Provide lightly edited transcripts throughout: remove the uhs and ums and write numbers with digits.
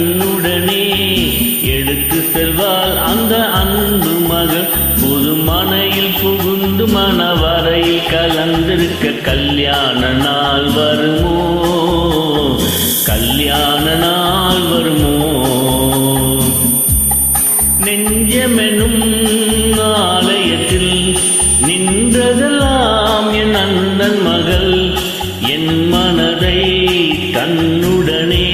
தன்னுடனே எடுத்து செல்வாள் அந்த அன்பு மகள். புது மனையில் புகுந்து மணவரையில் கலந்திருக்க கல்யாண நாள் வருமோ, கல்யாண நாள் வருமோ. நெஞ்சமெனும் ஆலயத்தில் நின்றதெல்லாம் என் அண்ணன் மகள். என் மனதை தன்னுடனே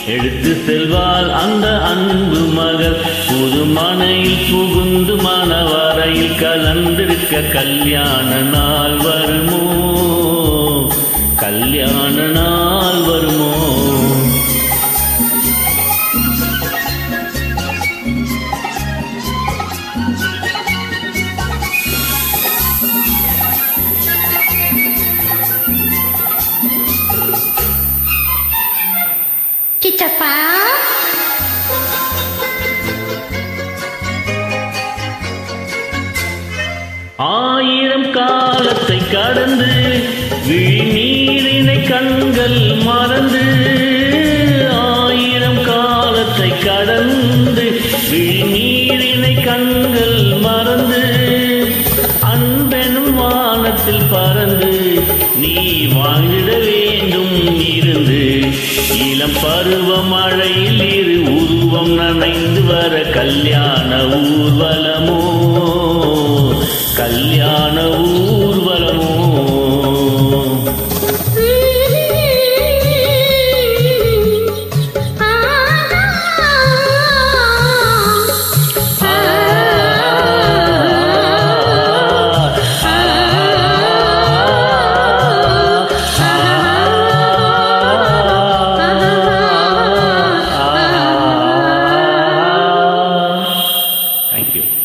எடுத்து செல்வாள் அந்த அன்பு மகள். புது மனையில் புகுந்து மணவரையில் கலந்திருக்க கல்யாண நாள் வருமோ, கல்யாண நாள் வருமோ. சித்தப்பா, ஆயிரம் காலத்தை கடந்து விழிநீரினை கண்கள் மறந்து, ஆயிரம் காலத்தை கடந்து விழிநீரினை கண்கள் மறந்து, அன்பெனும் வானத்தில் பறந்து நீ வாழ்ந்திட வேண்டும் இருந்து. இளம் பருவ மழையில் இரு உருவம் நனைந்து வர கல்யாண ஊர்வலமோ, கல்யாண ஊர்வலமோ. Thank you.